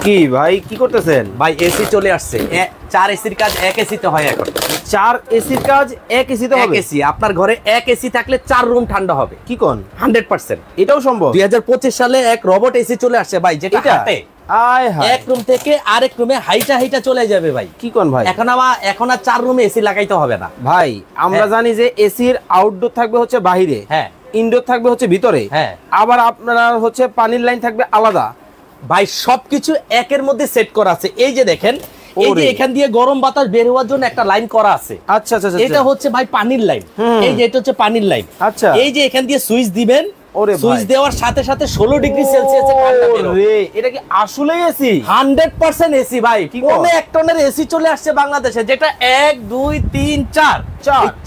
কি ভাই কি করতেছেন? ভাই এসি চলে আসছে, 4 এসির কাজ 1 এসিতে হয় এখন। 4 এসির কাজ 1 এসিতে হবে? 1 এসি, আপনার ঘরে 1 এসি থাকলে 4 রুম ঠান্ডা হবে। কি কোন? 100%। এটাও সম্ভব? 2025 সালে এক রোবট এসি চলে আসছে ভাই, যেটা হাতে আয় হায় এক রুম থেকে আরেক রুমে হাইটা চলে যাবে ভাই। কি কোন ভাই? এখন আর 4 রুমে এসি লাগাইতে হবে না ভাই। আমরা জানি যে এসির আউটডোর থাকবে হচ্ছে বাহিরে, হ্যাঁ, ইনডোর থাকবে হচ্ছে ভিতরে, হ্যাঁ, আবার আপনারা হচ্ছে পানির লাইন থাকবে আলাদা। ভাই সবকিছু একের মধ্যে সেট করা আছে। এই যে দেখেন, এই যে এখান দিয়ে গরম বাতাস বের হওয়ার জন্য একটা লাইন করা আছে। আচ্ছা আচ্ছা, এটা হচ্ছে ভাই পানির লাইন। এই যে এটা হচ্ছে পানির লাইন। আচ্ছা, এই যে এখান দিয়ে সুইচ দিবেন, সুইচ দেওয়ার সাথে সাথে 16 ডিগ্রি সেলসিয়াসে ঠান্ডা বের হবে। এটা কি আসলে এসি? 100% এসি ভাই। কোন এক টনের এসি চলে আসছে বাংলাদেশে, যেটা 1 2 3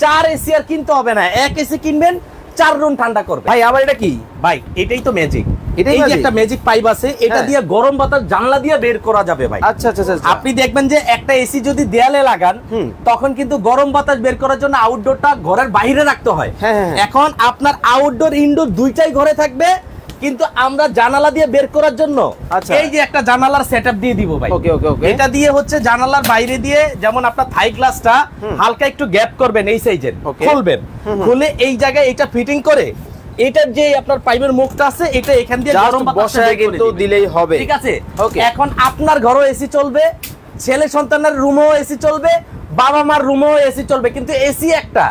4 এসি আর কিনতে হবে না। এক এসি কিনবেন 4 রুম ঠান্ডা করবে ভাই। আবার এটা কি ভাই? এটাই তো ম্যাজিক। এই যে একটা ম্যাজিক পাইপ আছে, এটা দিয়ে গরম বাতাস জানলা দিয়ে বের করা যাবে ভাই। আচ্ছা আচ্ছা আচ্ছা। আপনি দেখবেন যে একটা এসি যদি দেয়ালে লাগান, তখন কিন্তু গরম বাতাস বের করার জন্য আউটডোরটা ঘরের বাইরে রাখতে হয়। এখন আপনার আউটডোর ইনডোর দুইটাই ঘরে থাকবে, কিন্তু আমরা জানালা দিয়ে বের করার জন্য এই যে একটা জানালার সেটআপ দিয়ে দিব ভাই। ওকে ওকে ওকে। এটা দিয়ে হচ্ছে জানালার বাইরে দিয়ে, যেমন আপনার থাই গ্লাসটা হালকা একটু গ্যাপ করবেন এই সাইজের, খুলবেন, খুলে এই জায়গায় এটা ফিটিং করে, এটার যে আপনার পাইপের মুখটা আছে, এটা এখান দিয়ে গরম বাতাস কিন্তু দিলেই হবে। ঠিক আছে। এখন আপনার ঘরেও এসি চলবে, ছেলে সন্তানের রুমেও এসি চলবে, বাবা মার রুমেও এসি চলবে, কিন্তু এসি একটা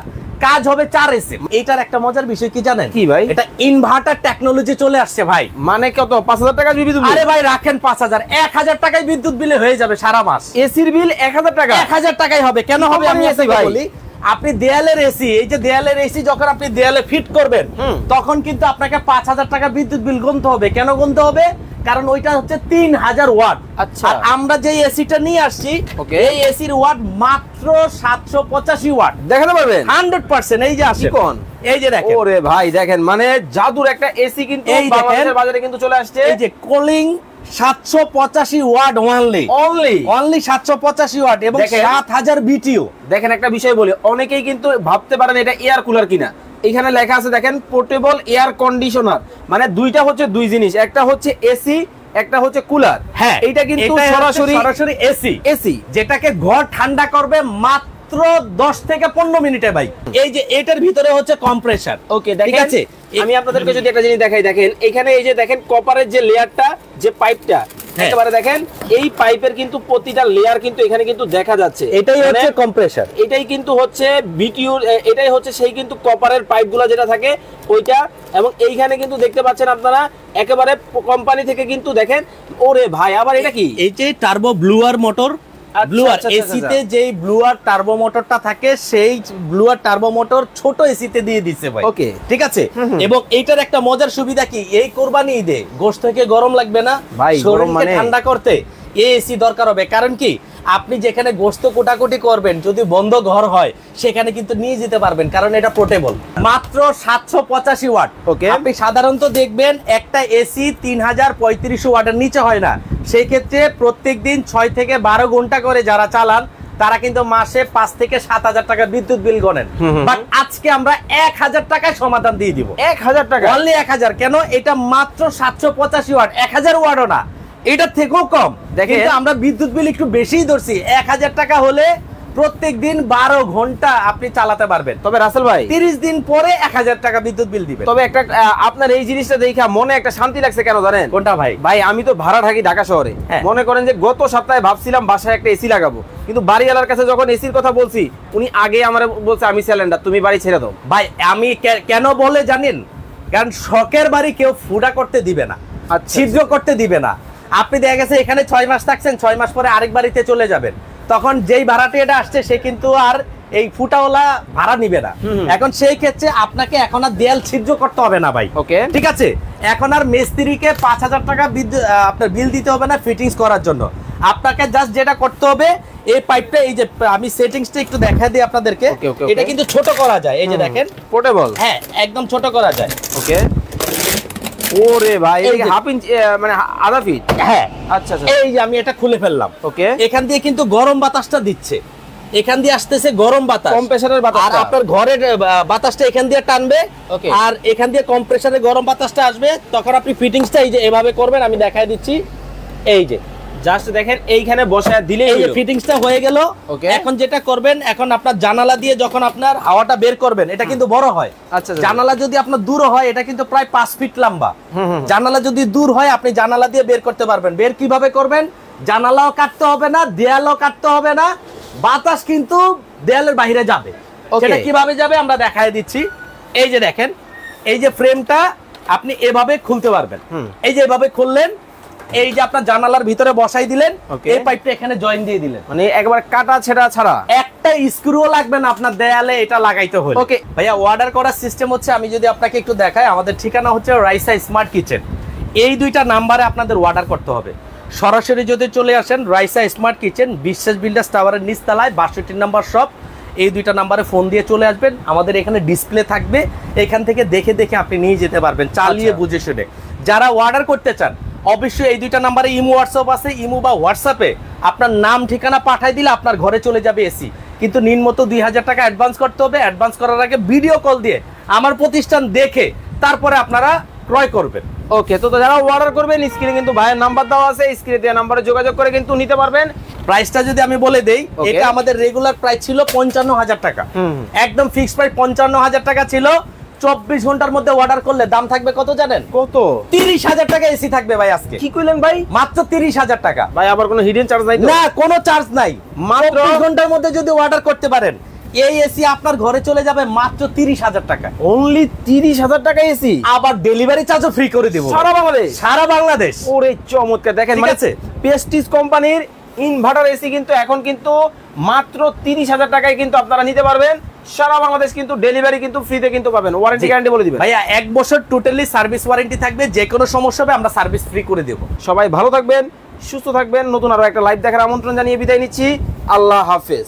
কাজ হবে 4 এসি। এটার একটা মজার বিষয় কি জানেন? কি ভাই? এটা ইনভার্টার টেকনোলজি চলে আসছে ভাই। মানে কত? 5000 টাকা বিদ্যুৎ বিল? আরে ভাই রাখেন 5000, 1000 টাকায় বিদ্যুৎ বিলে হয়ে যাবে সারা মাস। এসির বিল 1000 টাকা? 1000 টাকাই হবে। কেন হবে আমি বলি। আপনি দেয়ালের এসি, এই যে দেয়ালের এসি যখন আপনি দেয়ালে ফিট করবেন, তখন কিন্তু আপনাকে 5000 টাকা বিদ্যুৎ বিল গুনতে হবে। কেন গুনতে হবে? কারণ ওইটা হচ্ছে 3000 ওয়াট। আচ্ছা। আর আমরা যে এসিটা নিয়ে আসছি, এই এসির ওয়াট মাত্র 785 ওয়াট। দেখাতে পারবেন? 100%। এই যে আসে কোন, এই যে দেখেন। ওরে ভাই দেখেন, মানে জাদুর একটা এসি কিন্তু বাংলাদেশের বাজারে কিন্তু চলে আসছে। এই যে কুলিং 785 ওয়াট অনলি 785 ওয়াট এবং 7000 বিটিও। দেখেন একটা বিষয় বলি, অনেকেই কিন্তু ভাবতে পারেন এটা এয়ার কুলার কিনা। এখানে লেখা আছে দেখেন, পোর্টেবল এয়ার কন্ডিশনার। মানে দুইটা হচ্ছে দুই জিনিস, একটা হচ্ছে এসি, একটা হচ্ছে কুলার। হ্যাঁ, এটা কিন্তু সরাসরি এসি, যেটাকে ঘর ঠান্ডা করবে মাত্র 10 থেকে 15 মিনিটে ভাই। এই যে এটার ভিতরে হচ্ছে কম্প্রেসার। ওকে, ঠিক আছে। আমি আপনাদেরকে যদি একটা জিনিস দেখাই, দেখেন এখানে এই যে দেখেন কপারের যে লেয়ারটা, যে পাইপটা, একেবারে দেখেন এই পাইপের কিন্তু প্রতিটা লেয়ার কিন্তু এখানে কিন্তু দেখা যাচ্ছে। এটাই হচ্ছে কম্প্রেসার, এটাই কিন্তু হচ্ছে বিটিউর, এটাই হচ্ছে সেই কিন্তু কপারের পাইপগুলো যেটা থাকে ওইটা। এবং এইখানে কিন্তু দেখতে পাচ্ছেন আপনারা একেবারে কোম্পানি থেকে কিন্তু দেখেন। ওরে ভাই, আবার এটা কি? এই যে টার্বো ব্লুয়ার মোটর। ব্লুয়ার এসিতে যেই ব্লুয়ার টার্বো মোটরটা থাকে, সেই ব্লুয়ার টার্বো মোটর ছোট এসিতে দিয়ে দিচ্ছে ভাই। ওকে, ঠিক আছে। এবং এইটার একটা মজার সুবিধা কি, এই কোরবানি ঈদে গোশত থেকে গরম লাগবে না ভাই, শরীরকে ঠান্ডা করতে এই এসি দরকার হবে। কারণ কি, আপনি যেখানে গোশত কোটাকুটি করবেন, যদি বন্ধ ঘর হয় সেখানে কিন্তু নিয়ে যেতে পারবেন, কারণ এটা পোর্টেবল। মাত্র 785 ওয়াট। ওকে। আপনি সাধারণত দেখবেন একটা এসি 3035 ওয়াটের নিচে হয় না। সেই ক্ষেত্রে প্রত্যেকদিন 6 থেকে 12 ঘন্টা করে যারা চালান, তারা কিন্তু মাসে 5 থেকে 7000 টাকা বিদ্যুৎ বিল গণেন। বাট আজকে আমরা 1000 টাকায় সমাধান দিয়ে দিব। 1000 টাকা? অনলি 1000। কেন? এটা মাত্র 785 ওয়াট, 1000 ওয়াটও না, এটার থেকেও কম। কিন্তু আমরা বিদ্যুৎ বিল একটু বেশিই ধরছি। 1000 টাকা হলে প্রত্যেক দিন 12 ঘন্টা আপনি চালাতে পারবেন। তবে রাসেল ভাই, 30 দিন পরে 1000 টাকা বিদ্যুৎ বিল দিবেন। তবে একটা আপনার এই জিনিসটা দেখা মনে একটা শান্তি লাগছে। কেন জানেন? কোনটা ভাই? ভাই আমি তো ভাড়া থাকি ঢাকা শহরে। মনে করেন যে গত সপ্তাহে ভাবছিলাম বাসায় একটা এসি লাগাবো, কিন্তু বাড়িওয়ালার কাছে যখন এসির কথা বলছি, উনি আগে আমার বলছে আমি সিলিন্ডার, তুমি বাড়ি ছেড়ে দাও। ভাই আমি কেন বলে জানেন? কারণ শখের বাড়ি কেউ ফুটা করতে দিবে না, ছিদ্র করতে দিবে না। আপনি দেখা গেছে এখানে 6 মাস থাকছেন, 6 মাস পরে আরেক বাড়িতে চলে যাবেন, তখন যেই ভাড়াটিয়াটা আসছে সে কিন্তু আর এই ফুটাওয়ালা ভাড়া নিবে না। এখন সেই ক্ষেত্রে আপনাকে এখন আর দেয়াল ছিদ্র করতে হবে না ভাই। ওকে, ঠিক আছে। এখন আর মিস্ত্রিকে 5000 টাকা আপনার বিল দিতে হবে না ফিটিংস করার জন্য। আপনাকে জাস্ট যেটা করতে হবে, এই পাইপটা, এই যে আমি সেটিংসটা একটু দেখা দিই আপনাদেরকে। এটা কিন্তু ছোট করা যায়, এই যে দেখেন পোর্টেবল। হ্যাঁ, একদম ছোট করা যায়। ওকে। ওরে ভাই, এই 1/2 ইঞ্চি মানে আধা ফিট। হ্যাঁ, আচ্ছা আচ্ছা। এই যে আমি এটা খুলে ফেললাম। ওকে। এখান দিয়ে কিন্তু গরম বাতাসটা দিচ্ছে, এখান দিয়ে আসতেছে গরম বাতাস, কম্প্রেসারের বাতাস, আর আপনার ঘরের বাতাসটা এখান দিয়ে টানবে, আর এখান দিয়ে কম্প্রেসারের গরম বাতাসটা আসবে। তখন আপনি ফিটিংসটা এই যে এভাবে করবেন, আমি দেখাই দিচ্ছি। এই যে জাস্ট দেখেন এইখানে বসায় দিলেই এই যে ফিটিংসটা হয়ে গেল। Okay. এখন যেটা করবেন, এখন আপনার জানালা দিয়ে যখন আপনার হাওয়াটা বের করবেন, এটা কিন্তু বড় হয়। আচ্ছা, আচ্ছা। জানালা যদি আপনার দূর হয়, এটা কিন্তু প্রায় 5 ফিট লম্বা। জানালা যদি দূর হয়, আপনি জানালা দিয়ে বের করতে পারবেন। বের কিভাবে করবেন? জানালাও কাটতে হবে না, দেয়ালও কাটতে হবে না, বাতাস কিন্তু দেয়ালের বাইরে যাবে। Okay. সেটা কিভাবে যাবে আমরা দেখায় দিচ্ছি। এই যে দেখেন, এই যে ফ্রেমটা আপনি এভাবে খুলতে পারবেন। এই যে এভাবে খুললেন, এই যে আপনার জানালার ভিতরে বসাই দিলেন, Okay. এই পাইপটা এখানে জয়েন দিয়ে দিলেন। মানে একবার কাটা ছেঁড়া ছাড়া একটা স্ক্রুও লাগবে না আপনার দেয়ালে এটা লাগাইতে হলে। Okay. ভাইয়া অর্ডার করার সিস্টেম হচ্ছে, আমি যদি আপনাকে একটু দেখাই, আমাদের ঠিকানা হচ্ছে রাইসা স্মার্ট কিচেন। এই দুইটা নাম্বারে আপনাদের অর্ডার করতে হবে। সরাসরি যদি চলে আসেন রাইসা স্মার্ট কিচেন, বিশ্বাস বিল্ডার্স টাওয়ারের নিচতলায় 62 নম্বর শপ, এই দুইটা নাম্বারে ফোন দিয়ে চলে আসবেন। আমাদের এখানে ডিসপ্লে থাকবে, এখান থেকে দেখে দেখে আপনি নিয়ে যেতে পারবেন, চালিয়ে আচ্ছা। বুঝে শুনে। যারা অর্ডার করতে চান, অবশ্যই এই দুইটা নাম্বারে ইমো হোয়াটসঅ্যাপ আছে, ইমো বা হোয়াটসঅ্যাপে আপনার নাম ঠিকানা পাঠাই দিলে আপনার ঘরে চলে যাবে এসি। কিন্তু নিম্নত 2000 টাকা অ্যাডভান্স করতে হবে। অ্যাডভান্স করার আগে ভিডিও কল দিয়ে আমার প্রতিষ্ঠান দেখে তারপরে আপনারা ক্রয় করবেন। ওকে, তো যারা অর্ডার করবেন স্ক্রিনে কিন্তু ভাইয়ের নাম্বার দেওয়া আছে, স্ক্রিনে দেওয়া নাম্বারে যোগাযোগ করে কিন্তু নিতে পারবেন। প্রাইসটা যদি আমি বলে দেই, Okay. এটা আমাদের রেগুলার প্রাইস ছিল 55,000 টাকা। একদম ফিক্সড প্রাইস 55,000 টাকা ছিল। 24 ঘন্টার মধ্যে অর্ডার করলে দাম থাকবে কত জানেন? কত? 30,000 টাকা এসি থাকবে ভাই আজকে। কি কইলেন ভাই? মাত্র 30,000 টাকা। ভাই আবার কোনো হিডেন চার্জ নাই তো? না, কোনো চার্জ নাই। মাত্র 24 ঘন্টার মধ্যে যদি অর্ডার করতে পারেন, এই এসি আপনার ঘরে চলে যাবে মাত্র 30,000 টাকা। অনলি 30,000 টাকা এসি, আবার ডেলিভারি চার্জও ফ্রি করে দেব সারা বাংলাদেশ। সারা বাংলাদেশ। ওরে চমৎকার, দেখেন ঠিক মানে আছে? প্রেস্টিজ কোম্পানির ইনভার্টার এসি কিন্তু এখন কিন্তু মাত্র 30,000 টাকায় কিন্তু আপনারা নিতে পারবেন। সারা বাংলাদেশ কিন্তু ডেলিভারি কিন্তু ফ্রিতে কিন্তু পাবেন। ওয়ারেন্টি গ্যারান্টি বলে দিবেন ভাইয়া 1 বছর টোটালি সার্ভিস ওয়ারেন্টি থাকবে। যে কোনো সমস্যা হবে আমরা সার্ভিস ফ্রি করে দেব। সবাই ভালো থাকবেন, সুস্থ থাকবেন। নতুন আরো একটা লাইভ দেখার আমন্ত্রণ জানিয়ে বিদায় নিচ্ছি। আল্লাহ হাফেজ।